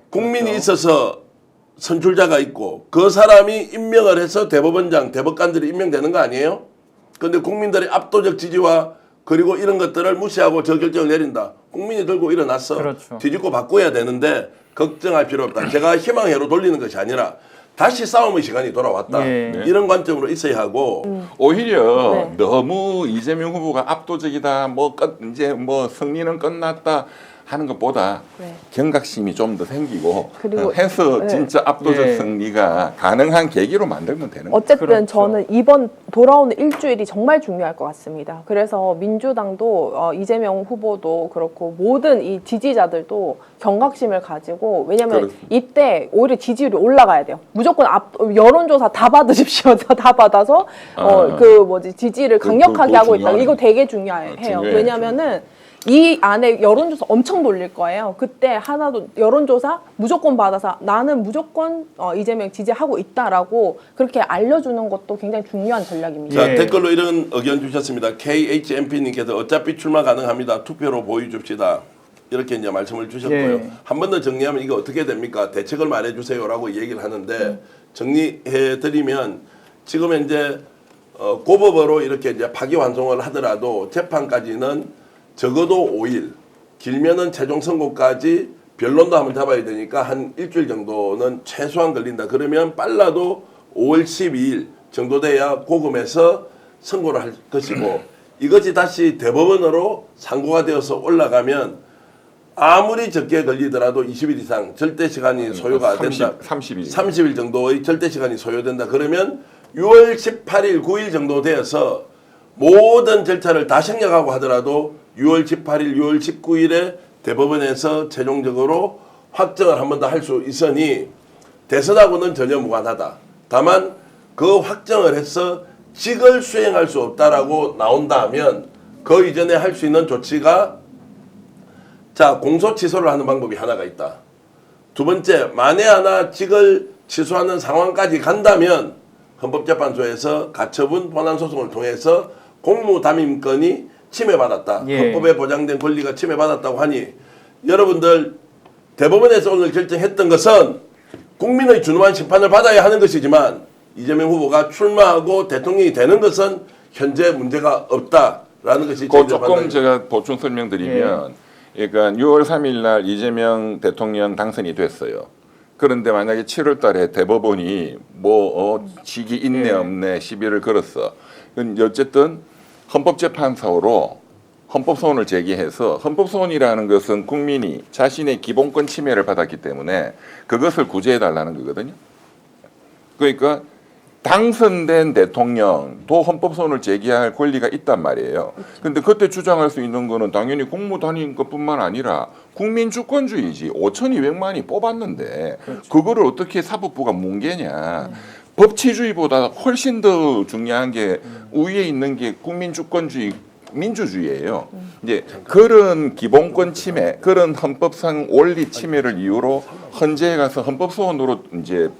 국민이 그렇죠. 있어서 선출자가 있고 그 사람이 임명을 해서 대법원장 대법관들이 임명되는 거 아니에요? 그런데 국민들의 압도적 지지와 그리고 이런 것들을 무시하고 저 결정을 내린다. 국민이 들고 일어났어. 그렇죠. 뒤집고 바꿔야 되는데 걱정할 필요 없다. 제가 희망회로 돌리는 것이 아니라 다시 싸움의 시간이 돌아왔다. 이런 관점으로 있어야 하고 오히려 너무 이재명 후보가 압도적이다. 이제 승리는 끝났다 하는 것보다 경각심이 좀 더 생기고 해서 진짜 압도적 승리가 가능한 계기로 만들면 되는 거죠. 어쨌든 저는 이번 돌아오는 일주일이 정말 중요할 것 같습니다. 그래서 민주당도 이재명 후보도 그렇고 모든 이 지지자들도 경각심을 가지고 왜냐하면 이때 오히려 지지율이 올라가야 돼요. 무조건 여론조사 다 받으십시오. 다 받아서 지지를 강력하게 하고 있다. 이거 되게 중요해요. 왜냐하면은 이 안에 여론조사 엄청 돌릴 거예요. 그때 하나도 여론조사 무조건 받아서 나는 무조건 이재명 지지하고 있다라고 그렇게 알려주는 것도 굉장히 중요한 전략입니다. 자, 댓글로 이런 의견 주셨습니다. KHMP님께서 어차피 출마 가능합니다. 투표로 보여줍시다. 이렇게 이제 말씀을 주셨고요. 한 번 더 정리하면 이거 어떻게 됩니까? 대책을 말해주세요라고 얘기를 하는데 정리해드리면 지금 이제 고법으로 이렇게 이제 파기환송을 하더라도 재판까지는 적어도 5일, 길면은 최종 선고까지 변론도 한번 잡아야 되니까 한 일주일 정도는 최소한 걸린다. 그러면 빨라도 5월 12일 정도 돼야 고금에서 선고를 할 것이고 이것이 다시 대법원으로 상고가 되어서 올라가면 아무리 적게 걸리더라도 20일 이상 절대 시간이 소요가 된다. 30일 정도의 절대 시간이 소요된다. 그러면 6월 18일, 9일 정도 되어서 모든 절차를 다 생략하고 하더라도 6월 18일, 6월 19일에 대법원에서 최종적으로 확정을 한 번 더 할 수 있으니 대선하고는 전혀 무관하다. 다만 그 확정을 해서 직을 수행할 수 없다라고 나온다면 그 이전에 할 수 있는 조치가 자 공소 취소를 하는 방법이 하나가 있다. 두 번째 만에 하나 직을 취소하는 상황까지 간다면 헌법재판소에서 가처분 본안 소송을 통해서 공무담임권이 침해받았다. 예. 헌법에 보장된 권리가 침해받았다고 하니 여러분들 대법원에서 오늘 결정했던 것은 국민의 준엄한 심판을 받아야 하는 것이지만 이재명 후보가 출마하고 대통령이 되는 것은 현재 문제가 없다라는 것이 그 저희들 조금 판단입니다. 제가 보충 설명드리면, 그러니까 6월 3일 날 이재명 대통령 당선이 됐어요. 그런데 만약에 7월 달에 대법원이 직이 있네 없네 시비를 걸었어. 그건 어쨌든 헌법재판소로 헌법소원을 제기해서 헌법소원이라는 것은 국민이 자신의 기본권 침해를 받았기 때문에 그것을 구제해달라는 거거든요. 그러니까 당선된 대통령도 헌법소원을 제기할 권리가 있단 말이에요. 근데 그때 주장할 수 있는 거는 당연히 공무단인 것뿐만 아니라 국민 주권주의지. 5,200만이 뽑았는데 그거를 어떻게 사법부가 뭉개냐. 법치주의보다 훨씬 더 중요한 게 위에 있는 게 국민 주권주의 민주주의예요. 이제 그런 기본권 침해, 그런 헌법상 원리 침해를 이유로 헌재에 가서 헌법소원으로 이제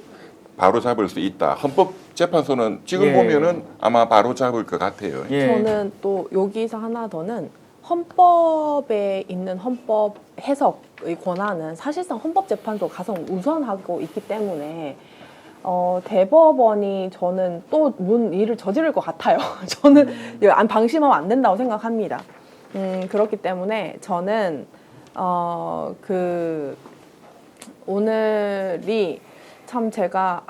바로 잡을 수 있다. 헌법재판소는 지금 보면은 아마 바로 잡을 것 같아요. 저는 또 여기서 하나 더는 헌법에 있는 헌법 해석의 권한은 사실상 헌법재판소가 가장 우선하고 있기 때문에 대법원이 저는 또 뭔 일을 저지를 것 같아요. 저는 방심하면 안 된다고 생각합니다. 그렇기 때문에 저는 오늘이 참 제가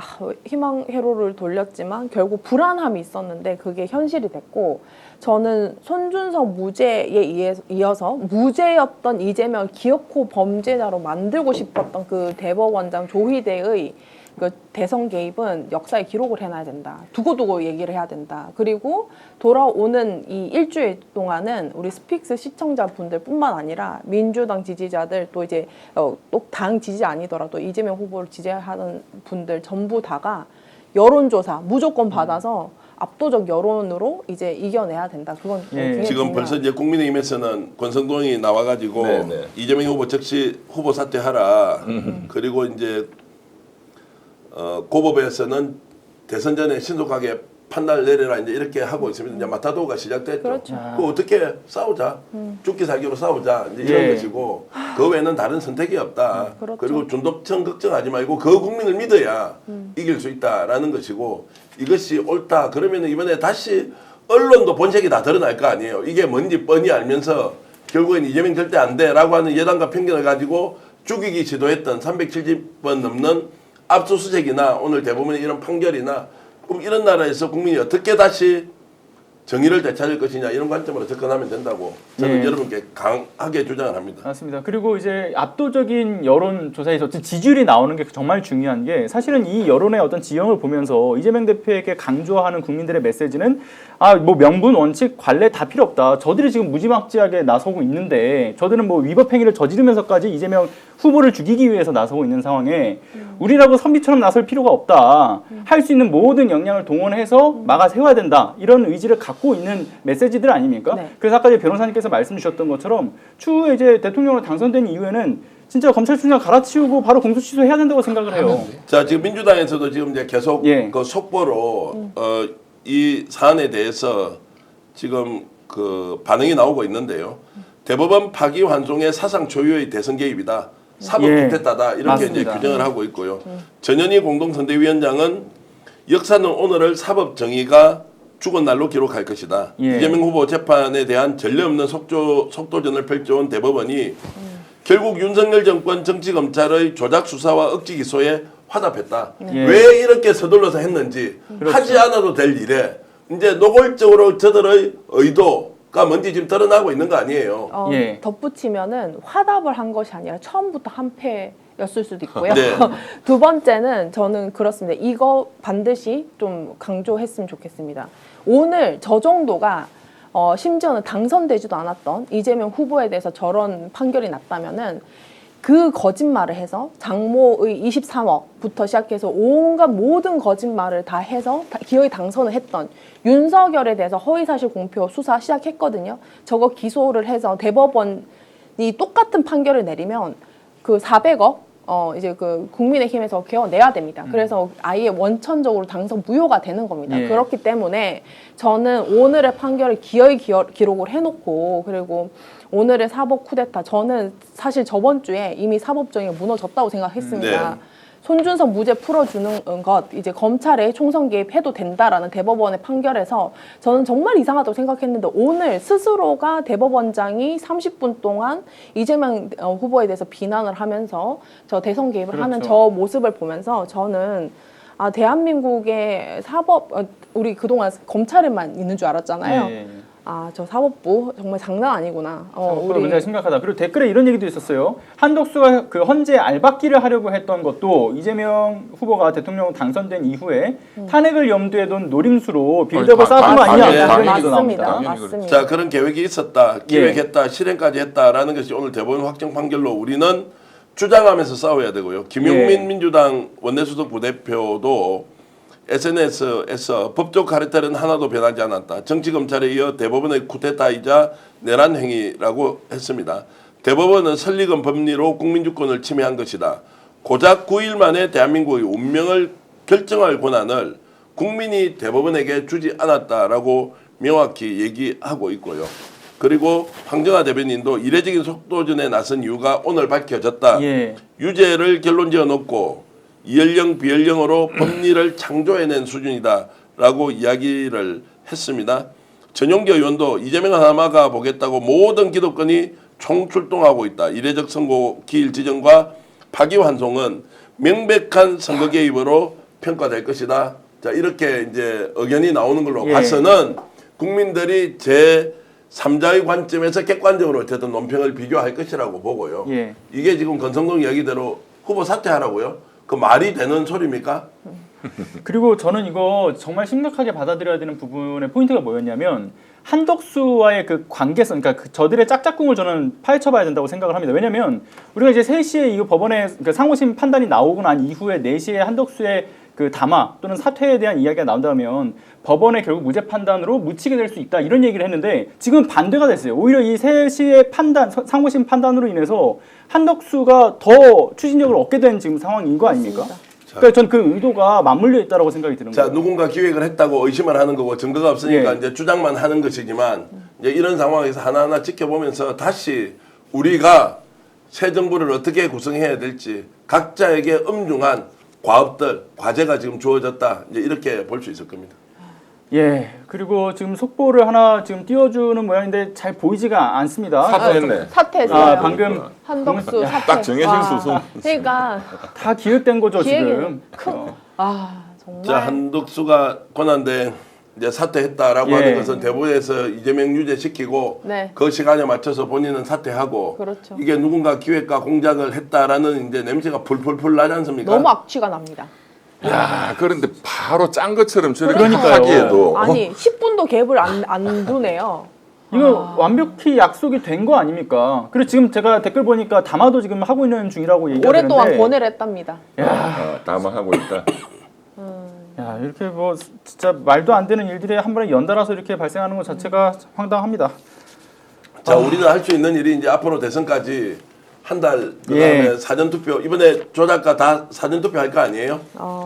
희망 회로를 돌렸지만 결국 불안함이 있었는데 그게 현실이 됐고 저는 손준성 무죄에 이어서 무죄였던 이재명을 기어코 범죄자로 만들고 싶었던 그 대법원장 조희대의 그 대선 개입은 역사에 기록을 해놔야 된다. 두고두고 얘기를 해야 된다. 그리고 돌아오는 이 일주일 동안은 우리 스픽스 시청자분들뿐만 아니라 민주당 지지자들 또 이제 또 당 지지 아니더라도 이재명 후보를 지지하는 분들 전부 다가 여론조사 무조건 받아서 압도적 여론으로 이제 이겨내야 된다. 그건 굉장히 지금 중요한. 벌써 이제 국민의힘에서는 권성동이 나와가지고 네네. 이재명 후보 즉시 후보 사퇴하라. 그리고 이제 고법에서는 대선 전에 신속하게 판단을 내려라 이제 이렇게 하고 있습니다. 이제 마타도가 시작됐죠. 그렇죠. 그 어떻게 싸우자, 죽기 살기로 싸우자 이제 이런 것이고 그 외에는 다른 선택이 없다. 그렇죠. 그리고 준독청 걱정하지 말고 그 국민을 믿어야 이길 수 있다라는 것이고 이것이 옳다. 그러면 이번에 다시 언론도 본색이 다 드러날 거 아니에요. 이게 뭔지 뻔히 알면서 결국엔 이재명 절대 안 돼라고 하는 예단과 편견을 가지고 죽이기 시도했던 370번 넘는 압수수색이나 오늘 대법원의 이런 판결이나 그럼 이런 나라에서 국민이 어떻게 다시 정의를 되찾을 것이냐 이런 관점으로 접근하면 된다고 저는 여러분께 강하게 주장을 합니다. 맞습니다. 그리고 이제 압도적인 여론조사에서 지지율이 나오는 게 정말 중요한 게 사실은 이 여론의 어떤 지형을 보면서 이재명 대표에게 강조하는 국민들의 메시지는 뭐 명분, 원칙, 관례 다 필요 없다. 저들이 지금 무지막지하게 나서고 있는데 저들은 뭐 위법 행위를 저지르면서까지 이재명 후보를 죽이기 위해서 나서고 있는 상황에 우리라고 선비처럼 나설 필요가 없다. 할 수 있는 모든 역량을 동원해서 막아 세워야 된다. 이런 의지를 갖고 있는 메시지들 아닙니까? 네. 그래서 아까 변호사님께서 말씀 주셨던 것처럼 추후에 이제 대통령으로 당선된 이후에는 진짜 검찰 출장 갈아치우고 바로 공소 취소해야 된다고 생각을 해요. 자 지금 민주당에서도 지금 이제 계속 그 속보로 이 사안에 대해서 지금 그 반응이 나오고 있는데요. 대법원 파기환송의 사상 초유의 대선 개입이다. 사법 부패다다 이렇게 맞습니다. 이제 규정을 하고 있고요. 전현희 공동선대위원장은 역사는 오늘을 사법 정의가 죽은 날로 기록할 것이다. 이재명 후보 재판에 대한 전례 없는 속도전을 펼쳐온 대법원이 결국 윤석열 정권 정치검찰의 조작 수사와 억지 기소에 화답했다. 왜 이렇게 서둘러서 했는지 하지 않아도 될 일에 이제 노골적으로 저들의 의도가 뭔지 지금 드러나고 있는 거 아니에요. 덧붙이면은 화답을 한 것이 아니라 처음부터 한패 였을 수도 있고요. 네. 두 번째는 저는 그렇습니다. 이거 반드시 좀 강조했으면 좋겠습니다. 오늘 저 정도가 심지어는 당선되지도 않았던 이재명 후보에 대해서 저런 판결이 났다면은 그 거짓말을 해서 장모의 23억부터 시작해서 온갖 모든 거짓말을 다 해서 기어이 당선을 했던 윤석열에 대해서 허위사실 공표 수사 시작했거든요. 저거 기소를 해서 대법원이 똑같은 판결을 내리면 그 400억 이제 그 국민의힘에서 개어내야 됩니다. 그래서 아예 원천적으로 당선 무효가 되는 겁니다. 예. 그렇기 때문에 저는 오늘의 판결을 기어이 기록을 해놓고 그리고 오늘의 사법 쿠데타 저는 사실 저번 주에 이미 사법정이 무너졌다고 생각했습니다. 네. 손준성 무죄 풀어주는 것 이제 검찰에 총선 개입해도 된다라는 대법원의 판결에서 저는 정말 이상하다고 생각했는데 오늘 스스로가 대법원장이 30분 동안 이재명 후보에 대해서 비난을 하면서 저 대선 개입을 그렇죠. 하는 저 모습을 보면서 저는 대한민국의 사법 우리 그동안 검찰에만 있는 줄 알았잖아요. 예. 저 사법부 정말 장난 아니구나. 우리 문제가 심각하다. 그리고 댓글에 이런 얘기도 있었어요. 한덕수가 그 헌재 알박기를 하려고 했던 것도 이재명 후보가 대통령 당선된 이후에 탄핵을 염두에 둔 노림수로 빌드업을 쌓았던 거 아니냐 이런 얘기도 맞습니다. 나옵니다. 당연히 맞습니다. 자, 그런 계획이 있었다, 기획했다, 실행까지 했다라는 것이 오늘 대법원 확정 판결로 우리는 주장하면서 싸워야 되고요. 김용민 민주당 원내수석 부대표도 SNS에서 법적 카르텔은 하나도 변하지 않았다. 정치검찰에 이어 대법원의 쿠데타이자 내란 행위라고 했습니다. 대법원은 설리건 법리로 국민주권을 침해한 것이다. 고작 9일 만에 대한민국의 운명을 결정할 권한을 국민이 대법원에게 주지 않았다라고 명확히 얘기하고 있고요. 그리고 황정화 대변인도 이례적인 속도전에 나선 이유가 오늘 밝혀졌다. 예. 유죄를 결론지어 놓고 이연령 비연령으로 법리를 창조해낸 수준이다라고 이야기를 했습니다. 전용기 의원도 이재명을 하나 막아보겠다고 모든 기득권이 총출동하고 있다. 이례적 선거 기일 지정과 파기환송은 명백한 선거 개입으로 평가될 것이다. 자, 이렇게 이제 의견이 나오는 걸로 봐서는 국민들이 제 3자의 관점에서 객관적으로 어쨌든 논평을 비교할 것이라고 보고요. 예. 이게 지금 권성동 이야기대로 후보 사퇴하라고요? 그 말이 되는 소리입니까? 그리고 저는 이거 정말 심각하게 받아들여야 되는 부분의 포인트가 뭐였냐면 한덕수와의 그 관계성, 그러니까 저들의 짝짝꿍을 저는 파헤쳐봐야 된다고 생각을 합니다. 왜냐하면 우리가 이제 3시에 이 법원의 그 상호심 판단이 나오고 난 이후에 4시에 한덕수의 그 담화 또는 사퇴에 대한 이야기가 나온다면 법원의 결국 무죄 판단으로 묻히게 될 수 있다 이런 얘기를 했는데 지금 반대가 됐어요. 오히려 이 3시의 판단, 상호심 판단으로 인해서 한덕수가 더 추진력을 얻게 된 지금 상황인 거 아닙니까? 그러니까 전 그 의도가 맞물려 있다고 생각이 드는 자, 거예요. 누군가 기획을 했다고 의심을 하는 거고 증거가 없으니까 예. 이제 주장만 하는 것이지만 이제 이런 상황에서 하나하나 지켜보면서 다시 우리가 새 정부를 어떻게 구성해야 될지 각자에게 엄중한 과업들, 과제가 지금 주어졌다. 이제 이렇게 볼 수 있을 겁니다. 예. 그리고 지금 속보를 하나 지금 띄워주는 모양인데 잘 보이지가 않습니다. 사퇴했네. 사퇴했어요. 방금 한덕수 사퇴. 딱 정해진 와, 수순. 그러니까 다 기획된 거죠 기획이 지금. 정말. 자, 한덕수가 권한대행 이제 사퇴했다라고 예. 하는 것은 대법원에서 이재명 유죄시키고 네. 그 시간에 맞춰서 본인은 사퇴하고 그렇죠. 이게 누군가 기획과 공작을 했다라는 이제 냄새가 풀풀풀 나지 않습니까? 너무 악취가 납니다. 야, 그런데 바로 짠 것처럼 저렇게 그러니까요. 하기에도 아니 10분도 갭을 안 두네요. 이거 완벽히 약속이 된 거 아닙니까? 그리고 지금 제가 댓글 보니까 담화도 지금 하고 있는 중이라고 얘기하는데 오랫동안 권해를 했답니다. 담화하고 있다. 야, 이렇게 뭐 진짜 말도 안 되는 일들이 한 번에 연달아서 이렇게 발생하는 것 자체가 황당합니다. 자, 우리는 할 수 있는 일이 이제 앞으로 대선까지 한 달 그다음에 예. 사전 투표 이번에 조 작가 다 사전 투표 할 거 아니에요?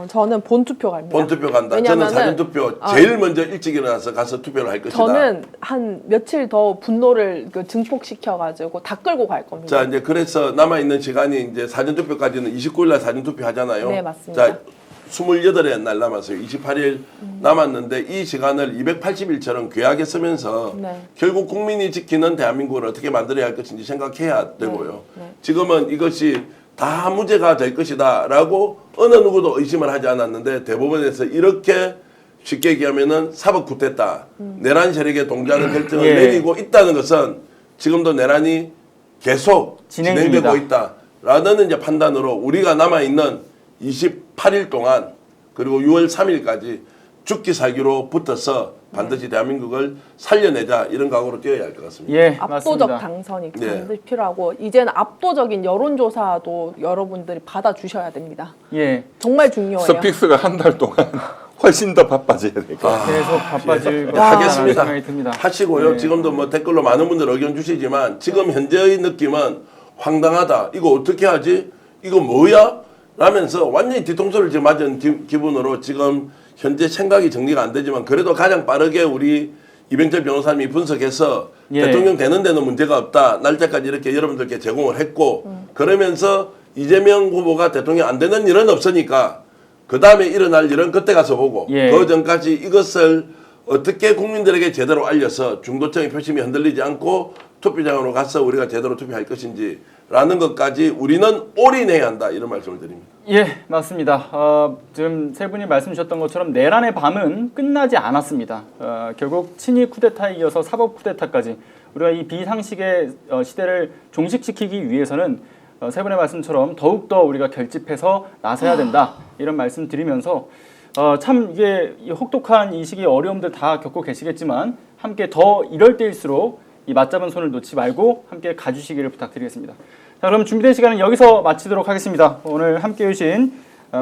저는 본투표 갑니다. 본 투표 간다. 왜냐면은, 저는 사전 투표 제일 먼저 일찍 일어나서 가서 투표를 할 것이다. 저는 한 며칠 더 분노를 증폭시켜 가지고 다 끌고 갈 겁니다. 자, 이제 그래서 남아 있는 시간이 이제 사전 투표까지는 29일 날 사전 투표 하잖아요. 네, 맞습니다. 자, 28일 날 남았어요. 28일 남았는데 이 시간을 280일처럼 귀하게 쓰면서 네. 결국 국민이 지키는 대한민국을 어떻게 만들어야 할 것인지 생각해야 되고요. 네. 지금은 이것이 다 무죄가 될 것이다 라고 어느 누구도 의심을 하지 않았는데 대법원에서 이렇게 쉽게 얘기하면은 사법 쿠데타, 내란 세력의 동조하는 결정을 예. 내리고 있다는 것은 지금도 내란이 계속 진행 진행되고 중이다. 있다. 라는 이제 판단으로 우리가 남아있는 28일 동안 그리고 6월 3일까지 죽기 살기로 붙어서 반드시 대한민국을 살려내자 이런 각오로 뛰어야 할 것 같습니다. 예, 압도적 맞습니다. 당선이 네. 반드시 필요하고 이제는 압도적인 여론조사도 여러분들이 받아주셔야 됩니다. 예, 정말 중요해요. 스픽스가 한 달 동안 훨씬 더 바빠져야 될 것 같아요. 계속 바빠질 것 네, 같다는 하겠습니다. 생각이 듭니다. 하시고요. 예. 지금도 뭐 댓글로 많은 분들 의견 주시지만 지금 현재의 느낌은 황당하다. 이거 어떻게 하지? 이거 뭐야? 라면서 완전히 뒤통수를 지금 맞은 기분으로 지금 현재 생각이 정리가 안 되지만 그래도 가장 빠르게 우리 이병철 변호사님이 분석해서 예. 대통령 되는 데는 문제가 없다. 날짜까지 이렇게 여러분들께 제공을 했고 그러면서 이재명 후보가 대통령 안 되는 일은 없으니까 그 다음에 일어날 일은 그때 가서 보고 예. 그 전까지 이것을 어떻게 국민들에게 제대로 알려서 중도층의 표심이 흔들리지 않고 투표장으로 가서 우리가 제대로 투표할 것인지 라는 것까지 우리는 올인해야 한다 이런 말씀을 드립니다. 예, 맞습니다. 지금 세 분이 말씀 주셨던 것처럼 내란의 밤은 끝나지 않았습니다. 결국 친위 쿠데타에 이어서 사법 쿠데타까지 우리가 이 비상식의 시대를 종식시키기 위해서는 세 분의 말씀처럼 더욱더 우리가 결집해서 나서야 된다 이런 말씀 드리면서 참 이게 이 혹독한 이 시기 어려움들 다 겪고 계시겠지만 함께 더 이럴 때일수록 이 맞잡은 손을 놓지 말고 함께 가주시기를 부탁드리겠습니다. 자, 그럼 준비된 시간은 여기서 마치도록 하겠습니다. 오늘 함께 해주신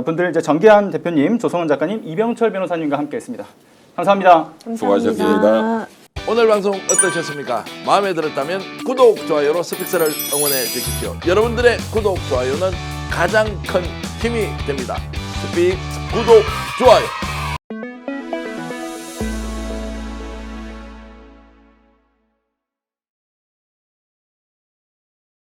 분들 이제 정계한 대표님, 조성원 작가님, 이병철 변호사님과 함께했습니다. 감사합니다. 수고하셨습니다. 오늘 방송 어떠셨습니까? 마음에 들었다면 구독, 좋아요로 스픽스를 응원해 주십시오. 여러분들의 구독, 좋아요는 가장 큰 힘이 됩니다. 스픽스 구독, 좋아요